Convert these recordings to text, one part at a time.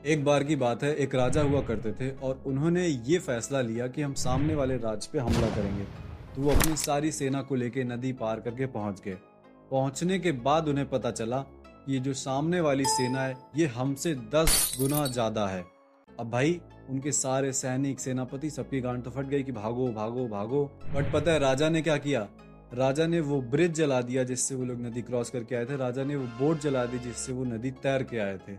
एक बार की बात है, एक राजा हुआ करते थे और उन्होंने ये फैसला लिया कि हम सामने वाले राज्य पे हमला करेंगे। तो वो अपनी सारी सेना को लेके नदी पार करके पहुंच गए। पहुंचने के बाद उन्हें पता चला कि ये जो सामने वाली सेना है ये हमसे 10 गुना ज्यादा है। अब भाई उनके सारे सैनिक सेनापति सबकी गांड तो फट गई कि भागो भागो भागो। बट पता है राजा ने क्या किया? राजा ने वो ब्रिज जला दिया जिससे वो लोग नदी क्रॉस करके आए थे। राजा ने वो बोट जला दी जिससे वो नदी तैर के आए थे।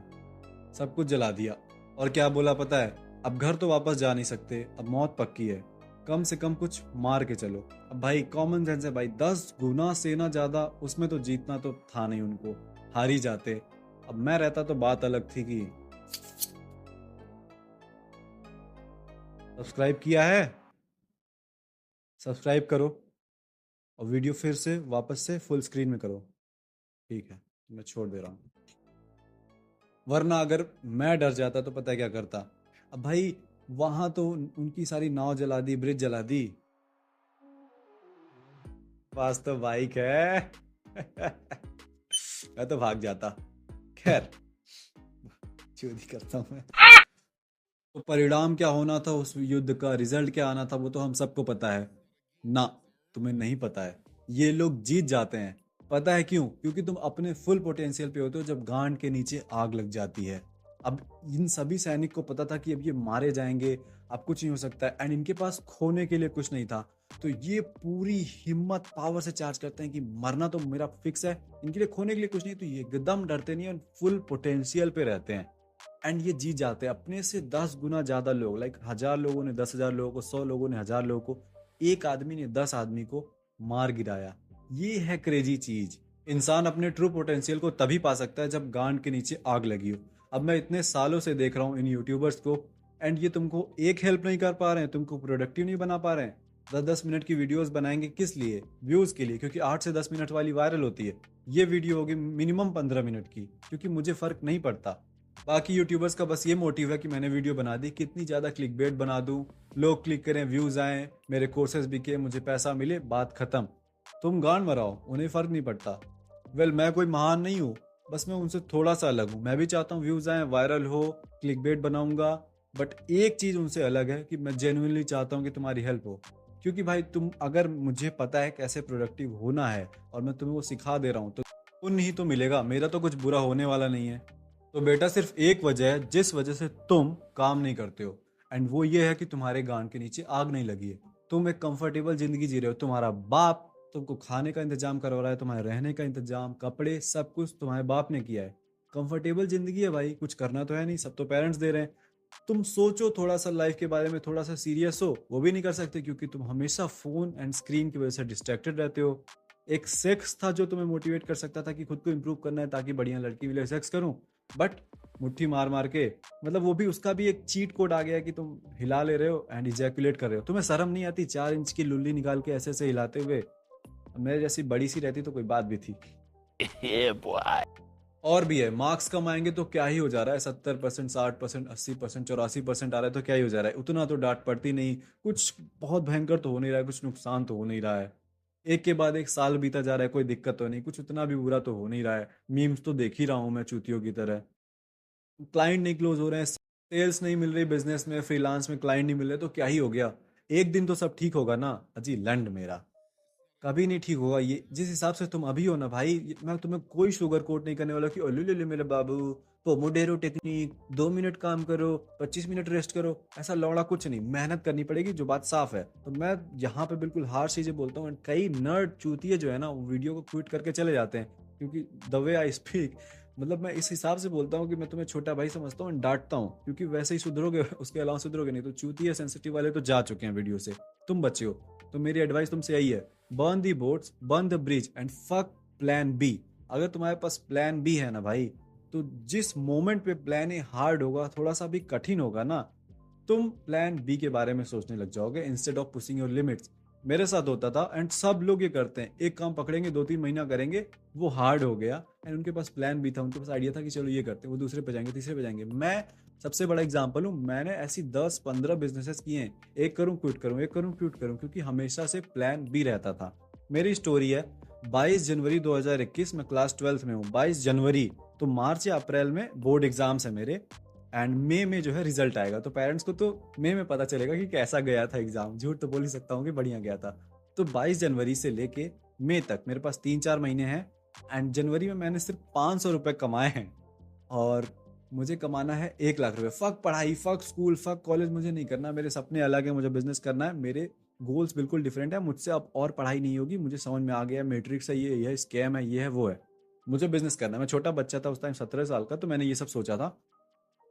सब कुछ जला दिया। और क्या बोला पता है? अब घर तो वापस जा नहीं सकते, अब मौत पक्की है, कम से कम कुछ मार के चलो। अब भाई कॉमन सेंस है भाई, 10 गुना सेना ज्यादा, उसमें तो जीतना तो था नहीं उनको, हार ही जाते। अब मैं रहता तो बात अलग थी कि सब्सक्राइब किया है? सब्सक्राइब करो और वीडियो फिर से वापस से फुल स्क्रीन में करो। ठीक है, मैं छोड़ दे रहा हूँ। वरना अगर मैं डर जाता तो पता है क्या करता? अब भाई वहां तो उनकी सारी नाव जला दी, ब्रिज जला दी, पास तो बाइक है। मैं तो भाग जाता। खैर, चोरी करता हूँ मैं। तो परिणाम क्या होना था, उस युद्ध का रिजल्ट क्या आना था, वो तो हम सबको पता है ना। तुम्हें नहीं पता है? ये लोग जीत जाते हैं। पता है क्यों? क्योंकि तुम अपने फुल पोटेंशियल पे होते हो जब गांड के नीचे आग लग जाती है। अब इन सभी सैनिक को पता था कि अब ये मारे जाएंगे, अब कुछ नहीं हो सकता है, एंड इनके पास खोने के लिए कुछ नहीं था। तो ये पूरी हिम्मत पावर से चार्ज करते हैं कि मरना तो मेरा फिक्स है, इनके लिए खोने के लिए कुछ नहीं। तो ये एकदम डरते नहीं है, फुल पोटेंशियल पे रहते हैं एंड ये जीत जाते हैं। अपने से 10 गुना ज्यादा लोग, लाइक 1,000 लोगों ने 10,000 लोगों को, 100 लोगों ने 1,000 लोगों को, एक आदमी ने 10 आदमी को मार गिराया। ये है क्रेजी चीज। इंसान अपने ट्रू पोटेंशियल को तभी पा सकता है जब गांड के नीचे आग लगी हो। अब मैं इतने सालों से देख रहा हूँ इन यूट्यूबर्स को, एंड ये तुमको एक हेल्प नहीं कर पा रहे हैं, तुमको प्रोडक्टिव नहीं बना पा रहे हैं। 10-10 मिनट की वीडियोस बनाएंगे किस लिए? व्यूज के लिए, क्योंकि 8 से 10 मिनट वाली वायरल होती है। ये वीडियो होगी मिनिमम 15 मिनट की, क्योंकि मुझे फर्क नहीं पड़ता। बाकी यूट्यूबर्स का बस ये मोटिव है कि मैंने वीडियो बना दी, कितनी ज़्यादा क्लिक बेट बना दूं, लोग क्लिक करें, व्यूज़ आए, मेरे कोर्सेज बिके, मुझे पैसा मिले, बात खत्म। तुम गांड मराओ, उन्हें फ़र्क नहीं पड़ता। वेल मैं कोई महान नहीं हूँ, बस मैं उनसे थोड़ा सा अलग हूँ। मैं भी चाहता हूँ व्यूज़ आए, वायरल हो, क्लिक बेट बनाऊंगा। बट एक चीज़ उनसे अलग है कि मैं जेन्युइनली चाहता हूँ कि तुम्हारी हेल्प हो। क्योंकि भाई तुम, अगर मुझे पता है कैसे प्रोडक्टिव होना है और मैं तुम्हें वो सिखा दे रहा हूँ, तो पुण्य ही तो मिलेगा, मेरा तो कुछ बुरा होने वाला नहीं है। तो बेटा सिर्फ एक वजह है जिस वजह से तुम काम नहीं करते हो, एंड वो ये है कि तुम्हारे गांड के नीचे आग नहीं लगी है। तुम एक कंफर्टेबल जिंदगी जी रहे हो, तुम्हारा बाप तुमको खाने का इंतजाम करवा रहा है, तुम्हारे रहने का इंतजाम, कपड़े, सब कुछ तुम्हारे बाप ने किया है। कंफर्टेबल जिंदगी है भाई, कुछ करना तो है नहीं, सब तो पेरेंट्स दे रहे हैं। तुम सोचो थोड़ा सा लाइफ के बारे में, थोड़ा सा सीरियस हो, वो भी नहीं कर सकते क्योंकि तुम हमेशा फोन एंड स्क्रीन की वजह से डिस्ट्रैक्टेड रहते हो। एक सेक्स था जो तुम्हें मोटिवेट कर सकता था कि खुद को इंप्रूव करना है ताकि बढ़िया लड़की मिले, सेक्स करूं। बट मुट्ठी मार मार के, मतलब वो भी, उसका भी एक चीट कोड आ गया है कि तुम हिला ले रहे हो एंड इजैकुलेट कर रहे हो। तुम्हें शर्म नहीं आती 4 इंच की लुल्ली निकाल के ऐसे ऐसे हिलाते हुए? मेरे जैसी बड़ी सी रहती तो कोई बात भी थी। Yeah, boy. और भी है, मार्क्स कम आएंगे तो क्या ही हो जा रहा है, 70%, 60%, 80%, 84% आ रहा है तो क्या ही हो जा रहा है, उतना तो डांट पड़ती नहीं। कुछ बहुत भयंकर तो हो नहीं रहा है, कुछ नुकसान तो हो नहीं रहा है। एक के बाद एक साल बीता जा रहा है, कोई दिक्कत तो नहीं, कुछ उतना भी बुरा तो हो नहीं रहा है। मीम्स तो देख ही रहा हूं मैं चूतियों की तरह। क्लाइंट नहीं क्लोज हो रहे हैं, सेल्स नहीं मिल रही, बिजनेस में फ्रीलांस में क्लाइंट नहीं मिल रहे, तो क्या ही हो गया? एक दिन तो सब ठीक होगा ना। अजी लंड मेरा, कभी नहीं ठीक होगा। ये जिस हिसाब से तुम अभी हो ना भाई, मैं तुम्हें कोई शुगर कोट नहीं करने वाला कि ओले ले ले मेरे बाबू, पोमोडेरो टेक्निक, 2 मिनट काम करो, 25 मिनट रेस्ट करो, ऐसा लौड़ा कुछ नहीं। मेहनत करनी पड़ेगी, जो बात साफ है। तो मैं यहाँ पे बिल्कुल हार्श चीजें बोलता हूँ, कई नर्ड चूतिए जो है ना वो वीडियो को क्विट करके चले जाते हैं, क्योंकि द वे आई स्पीक, मतलब मैं इस हिसाब से बोलता हूँ कि मैं तुम्हें छोटा भाई समझता हूँ, डांटता हूँ, क्योंकि वैसे ही सुधरोगे, उसके अलावा सुधरोगे नहीं। तो चूतिया सेंसिटिव वाले तो जा चुके हैं वीडियो से, तुम बचे हो। तो मेरी एडवाइस तुमसे यही है, burn the boats, burn the bridge and fuck plan B. अगर तुम्हारे पास प्लान बी है ना भाई, तो जिस मोमेंट पे प्लान ए हार्ड होगा, थोड़ा सा भी कठिन होगा ना, तुम प्लान बी के बारे में सोचने लग जाओगे instead of pushing your limits. मेरे साथ होता था एंड सब लोग ये करते हैं, एक काम पकड़ेंगे, 2-3 महीना करेंगे, वो हार्ड हो गया एंड उनके पास प्लान भी था, उनके पास आइडिया था कि चलो ये करते हैं, वो दूसरे पे जाएंगे, तीसरे पे जाएंगे। मैं सबसे बड़ा एग्जाम्पल हूँ, मैंने ऐसी 10-15 बिजनेसेस किए हैं, एक करूँ क्विट करूँ, एक करूँ क्विट करूँ, क्योंकि हमेशा से प्लान बी रहता था। मेरी स्टोरी है, 22 जनवरी 2021, मैं क्लास 12th में हूँ, 22 जनवरी, तो मार्च या अप्रैल में बोर्ड एग्जाम्स है मेरे। एंड मई में जो है रिजल्ट आएगा, तो पेरेंट्स को तो मई में पता चलेगा कि कैसा गया था एग्जाम। झूठ तो बोल ही सकता हूँ कि बढ़िया गया था। तो 22 जनवरी से लेके मई तक मेरे पास 3-4 महीने हैं, एंड जनवरी में मैंने सिर्फ 500 रुपये कमाए हैं, और मुझे कमाना है 1 लाख रुपए। फक पढ़ाई, फक स्कूल, फक कॉलेज, मुझे नहीं करना। मेरे सपने अलग है, मुझे बिजनेस करना है, मेरे गोल्स बिल्कुल डिफरेंट है। मुझसे अब और पढ़ाई नहीं होगी, मुझे समझ में आ गया मैट्रिक्स है, ये है स्कैम है, ये है वो है। मुझे बिजनेस करना है। मैं छोटा बच्चा था उस टाइम, 17 साल का, तो मैंने ये सब सोचा था।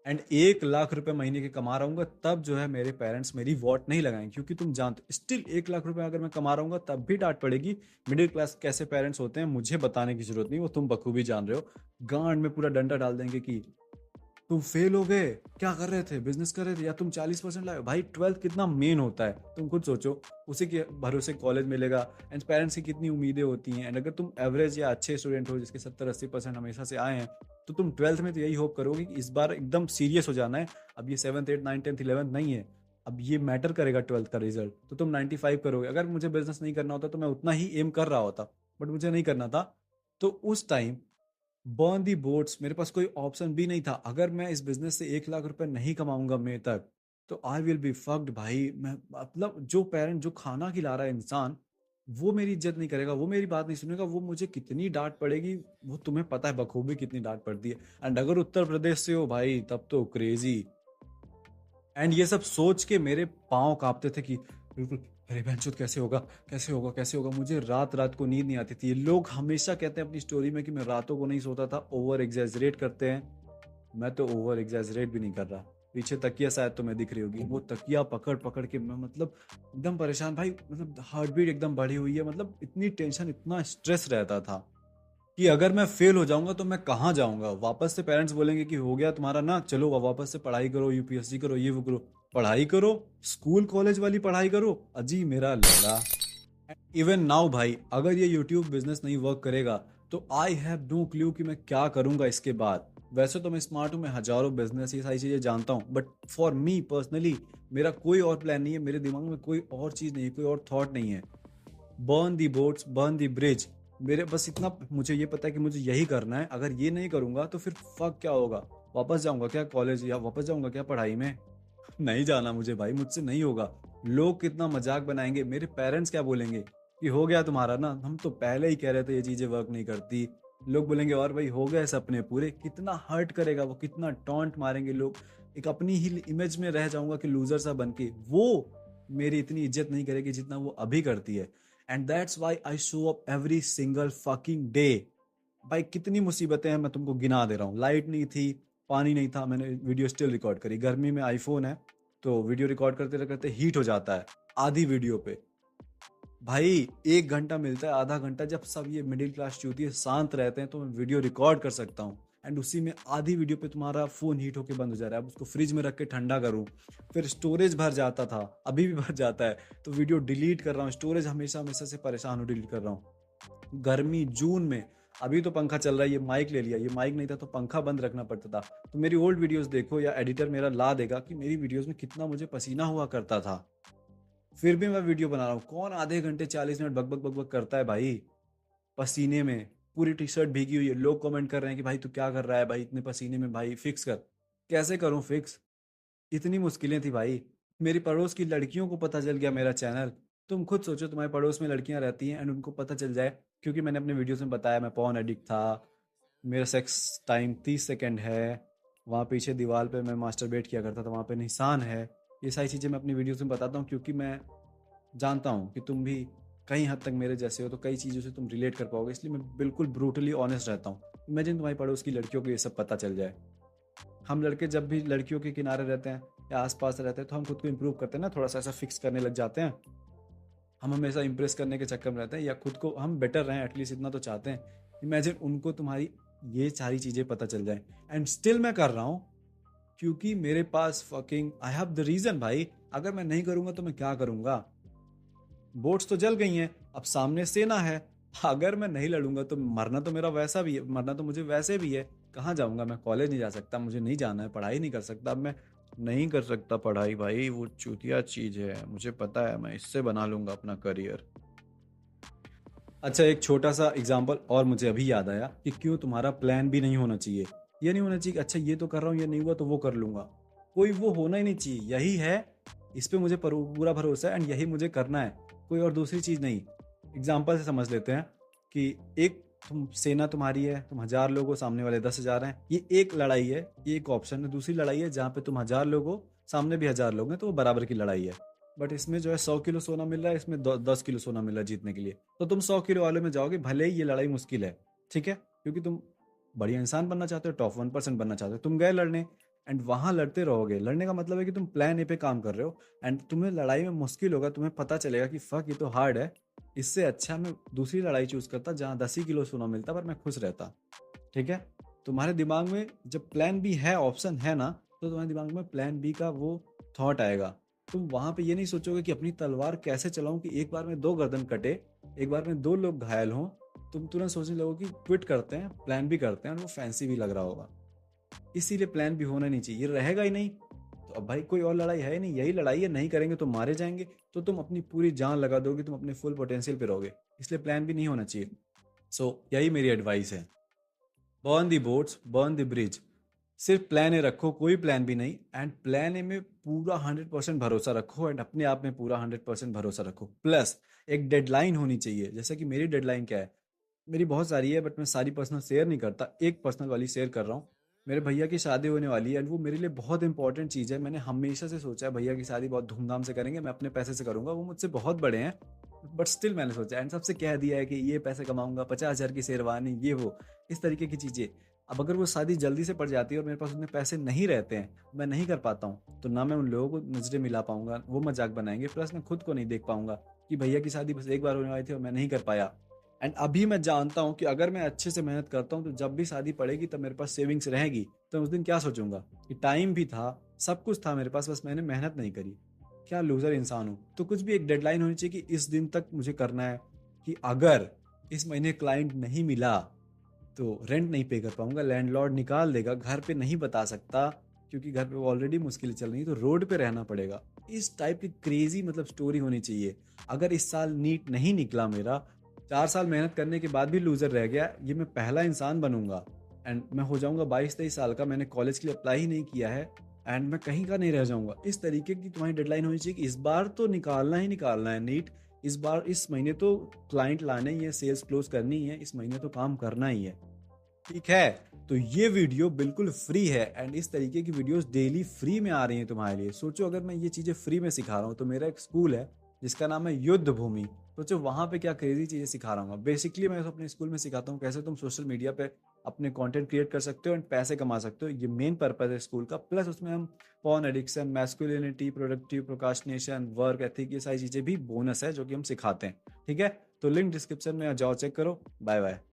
एंड 1 लाख रुपए महीने के कमा रहा हूँ तब जो है मेरे पेरेंट्स मेरी वोट नहीं लगाएंगे, क्योंकि तुम जानते स्टिल 1 लाख रुपए अगर मैं कमा रहा हूँ तब भी डांट पड़ेगी। मिडिल क्लास कैसे पेरेंट्स होते हैं मुझे बताने की जरूरत नहीं, वो तुम बखूबी जान रहे हो। गांड में पूरा डंडा डाल देंगे कि तुम फेल हो गए, क्या कर रहे थे, बिजनेस कर रहे थे, या तुम 40% लाए। भाई 12th कितना मेन होता है, तुम खुद सोचो। उसी के भरोसे कॉलेज मिलेगा, एंड पेरेंट्स की कितनी उम्मीदें होती हैं। एंड अगर तुम एवरेज या अच्छे स्टूडेंट हो जिसके 70-80% हमेशा से आए हैं, तो तुम 12th में तो यही होप करोगे कि इस बार एकदम सीरियस हो जाना है। अब ये 7th 8th 9th 10th 11th नहीं है, अब ये मैटर करेगा 12th का रिजल्ट। तो तुम 95 करोगे। अगर मुझे बिजनेस नहीं करना होता तो मैं उतना ही एम कर रहा होता, बट मुझे नहीं करना था। तो उस टाइम बर्न दी बोट्स, मेरे पास कोई ऑप्शन भी नहीं था। अगर मैं इस बिजनेस से 1 लाख रुपए नहीं कमाऊंगा मई तक, तो आई विल बी फक्ड भाई। मैं मतलब जो पेरेंट जो खाना खिला रहा है इंसान, वो मेरी इज्जत नहीं करेगा, वो मेरी बात नहीं सुनेगा, वो मुझे कितनी डांट पड़ेगी वो तुम्हें पता है बखूबी कितनी डांट पड़ती है। एंड अगर उत्तर प्रदेश से हो भाई तब तो क्रेजी। एंड ये सब सोच के मेरे पाँव कांपते थे कि बिल्कुल, अरे बहनचोद कैसे होगा, कैसे होगा, कैसे होगा। मुझे रात रात को नींद नहीं आती थी। लोग हमेशा कहते हैं अपनी स्टोरी में कि मैं रातों को नहीं सोता था, ओवर एग्जैजरेट करते हैं। मैं तो ओवर एग्जैजरेट भी नहीं कर रहा। पीछे तकिया शायद तुम्हें दिख रही होगी, वो तकिया पकड़ पकड़ के मैं मतलब एकदम परेशान भाई। मतलब हार्ट बीट एकदम बढ़ी हुई है, मतलब इतनी टेंशन, इतना स्ट्रेस रहता था कि अगर मैं फेल हो जाऊंगा तो मैं कहाँ जाऊंगा वापस से। पेरेंट्स बोलेंगे कि हो गया तुम्हारा ना, चलो वापस से पढ़ाई करो, यूपीएससी करो, ये वो करो। पढ़ाई करो, स्कूल कॉलेज वाली पढ़ाई करो, अजी मेरा लड़ा। इवन नाउ भाई, अगर ये यूट्यूब बिजनेस नहीं वर्क करेगा तो आई हैव नो क्लू कि मैं क्या करूंगा इसके बाद। वैसे तो मैं स्मार्ट हूँ, मैं हजारों बिजनेस ये सारी चीजें जानता हूँ, बट फॉर मी पर्सनली मेरा कोई और प्लान नहीं है। मेरे दिमाग में कोई और चीज नहीं है, कोई और थॉट नहीं है। Burn the boats, burn the bridge. मेरे बस इतना मुझे ये पता है कि मुझे यही करना है। अगर ये नहीं करूंगा तो फिर फक क्या होगा। वापस जाऊंगा क्या कॉलेज, या वापस जाऊंगा क्या पढ़ाई में? नहीं जाना मुझे भाई, मुझसे नहीं होगा। लोग कितना मजाक बनाएंगे, मेरे पेरेंट्स क्या बोलेंगे कि हो गया तुम्हारा ना, हम तो पहले ही कह रहे थे ये चीजें वर्क नहीं करती। लोग बोलेंगे और भाई हो गए सपने पूरे। कितना हर्ट करेगा वो, कितना टॉन्ट मारेंगे लोग। एक अपनी ही इमेज में रह जाऊंगा कि लूजर सा बन के। वो मेरी इतनी इज्जत नहीं करेगी जितना वो अभी करती है। And that's why I show up every single fucking day. भाई कितनी मुसीबतें हैं मैं तुमको गिना दे रहा हूँ। लाइट नहीं थी, पानी नहीं था, मैंने वीडियो स्टिल रिकॉर्ड करी। गर्मी में आईफोन है तो वीडियो रिकॉर्ड करते करते हीट हो जाता है आधी वीडियो पे। भाई 1 घंटा मिलता है, आधा घंटा जब सब ये मिडिल क्लास चूतिए शांत रहते हैं तो मैं वीडियो रिकॉर्ड कर सकता हूँ। एंड उसी में आधी वीडियो पे तुम्हारा फोन हीट होके बंद हो जा रहा है। अब उसको फ्रिज में रख के ठंडा करूँ, फिर स्टोरेज भर जाता था, अभी भी भर जाता है, तो वीडियो डिलीट कर रहा हूँ। स्टोरेज हमेशा हमेशा से परेशान हूँ, डिलीट कर रहा हूँ। गर्मी जून में, अभी तो पंखा चल रहा है, ये माइक ले लिया, ये माइक नहीं था तो पंखा बंद रखना पड़ता था। तो मेरी ओल्ड वीडियोस देखो, या एडिटर मेरा ला देगा कि मेरी वीडियोस में कितना मुझे पसीना हुआ करता था। फिर भी मैं वीडियो बना रहा हूँ। कौन आधे घंटे 40 मिनट बक बक बक बक करता है भाई पसीने में? पूरी टी शर्ट भीगी हुई है, लोग कमेंट कर रहे हैं कि भाई तू क्या कर रहा है भाई इतने पसीने में, भाई फिक्स कर। कैसे करूं फिक्स? इतनी मुश्किलें थी भाई। मेरी पड़ोस की लड़कियों को पता चल गया मेरा चैनल। तुम खुद सोचो, तुम्हारे पड़ोस में लड़कियां रहती हैं एंड उनको पता चल जाए, क्योंकि मैंने अपने वीडियोस में बताया मैं पॉर्न एडिक्ट था, मेरा सेक्स टाइम 30 सेकेंड है, वहाँ पीछे दीवार पे मैं मास्टरबेट किया करता था, वहाँ पे निशान है। ये सारी चीज़ें मैं अपनी वीडियोस में बताता हूँ, क्योंकि मैं जानता हूँ कि तुम भी कई हद तक मेरे जैसे हो, तो कई चीज़ों से तुम रिलेट कर पाओगे, इसलिए मैं बिल्कुल ब्रूटली ऑनेस्ट रहता हूँ। इमेजिन तुम्हारी पड़ोस की लड़कियों को ये सब पता चल जाए। हम लड़के जब भी लड़कियों के किनारे रहते हैं या आसपास रहते हैं तो हम खुद को इम्प्रूव करते हैं ना, थोड़ा सा ऐसा फिक्स करने लग जाते हैं। हम हमेशा इंप्रेस करने के चक्कर में रहते हैं, या खुद को हम बेटर रहें एटलीस्ट इतना तो चाहते हैं। इमेजिन उनको तुम्हारी ये सारी चीज़ें पता चल जाए। एंड स्टिल मैं कर रहा हूँ, क्योंकि मेरे पास fucking I have the reason भाई। अगर मैं नहीं करूंगा तो मैं क्या करूंगा? बोट्स तो जल गई हैं, अब सामने सेना है। अगर मैं नहीं लड़ूंगा तो मरना तो मेरा वैसा भी है, मरना तो मुझे वैसे भी है। कहाँ जाऊंगा मैं? कॉलेज नहीं जा सकता, मुझे नहीं जाना है, पढ़ाई नहीं कर सकता। अब मैं नहीं कर सकता पढ़ाई भाई, वो चूतिया चीज है, मुझे पता है। मैं इससे बना लूंगा अपना करियर। अच्छा, एक छोटा सा एग्जाम्पल और मुझे अभी याद आया कि क्यों तुम्हारा प्लान भी नहीं होना चाहिए। ये नहीं होना चाहिए कि अच्छा ये तो कर रहा हूँ, ये नहीं हुआ तो वो कर लूंगा। कोई वो होना ही नहीं चाहिए, यही है, इस पे मुझे पूरा भरोसा है एंड यही मुझे करना है, कोई और दूसरी चीज नहीं। एग्जाम्पल से समझ लेते हैं कि एक सेना तुम्हारी है, तुम 1,000 लोग हो, सामने वाले 10,000 हैं, ये एक लड़ाई है, ये एक ऑप्शन है। दूसरी लड़ाई है जहाँ पे तुम 1,000 लोग हो, सामने भी 1,000 लोग हैं, तो वो बराबर की लड़ाई है। बट इसमें जो है 100 किलो सोना मिल रहा है, इसमें 10 किलो सोना मिल रहा है जीतने के लिए, तो तुम 100 किलो वाले में जाओगे, भले ही ये लड़ाई मुश्किल है, ठीक है, क्योंकि तुम बढ़िया इंसान बनना चाहते हो, टॉप 1% बनना चाहते हो, तुम गए लड़ने एंड वहां लड़ते रहोगे। लड़ने का मतलब है कि तुम प्लान ए पे काम कर रहे हो एंड तुम्हें लड़ाई में मुश्किल होगा, तुम्हें पता चलेगा कि फक ये तो हार्ड है, इससे अच्छा मैं दूसरी लड़ाई चूज करता जहाँ 10 ही किलो सोना मिलता पर मैं खुश रहता। ठीक है, तुम्हारे दिमाग में जब प्लान बी है, ऑप्शन है ना, तो तुम्हारे दिमाग में प्लान बी का वो थॉट आएगा। तुम वहां पे ये नहीं सोचोगे कि अपनी तलवार कैसे चलाऊं कि एक बार में 2 गर्दन कटे, एक बार में 2 लोग घायल हों। तुम तुरंत सोचने लगोगे कि क्विट करते हैं, प्लान बी करते हैं, और वो फैंसी भी लग रहा होगा। इसीलिए प्लान भी होना नहीं चाहिए, ये रहेगा ही नहीं तो अब भाई कोई और लड़ाई है ही नहीं, यही लड़ाई है, नहीं करेंगे तो मारे जाएंगे, तो तुम अपनी पूरी जान लगा दोगे, तुम अपने फुल पोटेंशियल पे रहोगे, इसलिए प्लान भी नहीं होना चाहिए। यही मेरी एडवाइस है, burn the boats burn the bridge. सिर्फ प्लान ए रखो, कोई प्लान भी नहीं, एंड प्लान ए में पूरा 100% भरोसा रखो एंड अपने आप में पूरा 100% भरोसा रखो। प्लस एक डेडलाइन होनी चाहिए, जैसे कि मेरी डेडलाइन क्या है, मेरी बहुत सारी है बट मैं सारी पर्सनल शेयर नहीं करता, एक पर्सनल वाली शेयर कर रहा हूँ। मेरे भैया की शादी होने वाली है एंड वो मेरे लिए बहुत इंपॉर्टेंट चीज़ है। मैंने हमेशा से सोचा है भैया की शादी बहुत धूमधाम से करेंगे, मैं अपने पैसे से करूंगा, वो मुझसे बहुत बड़े हैं बट स्टिल मैंने सोचा एंड सबसे कह दिया है कि ये पैसे कमाऊंगा, 50,000 की शेरवानी, ये वो, इस तरीके की चीज़ें। अब अगर वो शादी जल्दी से पड़ जाती है और मेरे पास उतने पैसे नहीं रहते हैं, मैं नहीं कर पाता हूँ, तो ना मैं उन लोगों को नजरें मिला पाऊंगा, वो मजाक बनाएंगे, प्लस मैं खुद को नहीं देख पाऊंगा कि भैया की शादी बस एक बार होने वाली थी और मैं नहीं कर पाया। एंड अभी मैं जानता हूँ कि अगर मैं अच्छे से मेहनत करता हूँ तो जब भी शादी पड़ेगी तब मेरे पास सेविंग्स रहेगी, तो उस दिन क्या सोचूंगा कि टाइम भी था, सब कुछ था मेरे पास, बस मैंने मेहनत नहीं करी। क्या लूजर इंसान हूँ। तो कुछ भी एक डेडलाइन होनी चाहिए कि इस दिन तक मुझे करना है, कि अगर इस महीने क्लाइंट नहीं मिला तो रेंट नहीं पे कर पाऊंगा, लैंडलॉर्ड निकाल देगा, घर पे नहीं बता सकता क्योंकि घर पे ऑलरेडी मुश्किलें चल रही है, तो रोड पे रहना पड़ेगा। इस टाइप की क्रेजी मतलब स्टोरी होनी चाहिए। अगर इस साल नीट नहीं निकला मेरा, 4 साल मेहनत करने के बाद भी लूजर रह गया, ये मैं पहला इंसान बनूंगा एंड मैं हो जाऊंगा 22-23 साल का, मैंने कॉलेज के लिए अप्लाई ही नहीं किया है एंड मैं कहीं का नहीं रह जाऊंगा। इस तरीके की तुम्हारी डेडलाइन होनी चाहिए कि इस बार तो निकालना ही निकालना है नीट, इस बार इस महीने तो क्लाइंट लाने ही है, सेल्स क्लोज करनी ही है, इस महीने तो काम करना ही है। ठीक है, तो ये वीडियो बिल्कुल फ्री है एंड इस तरीके की वीडियोस डेली फ्री में आ रही हैं तुम्हारे लिए। सोचो अगर मैं ये चीजें फ्री में सिखा रहा हूँ, तो मेरा एक स्कूल है जिसका नाम है युद्ध भूमि, सोचो वहां पे क्या क्रेजी चीजें सिखा रहा हूँ। बेसिकली मैं अपने स्कूल में सिखाता हूँ कैसे तुम सोशल मीडिया पे अपने कंटेंट क्रिएट कर सकते हो एंड पैसे कमा सकते हो, ये मेन पर्पज है स्कूल का। प्लस उसमें हम porn addiction, masculinity, productive procrastination, work ethic, ये सारी चीजें भी बोनस है जो कि हम सिखाते हैं। ठीक है, तो लिंक डिस्क्रिप्शन में जाओ, चेक करो। Bye bye.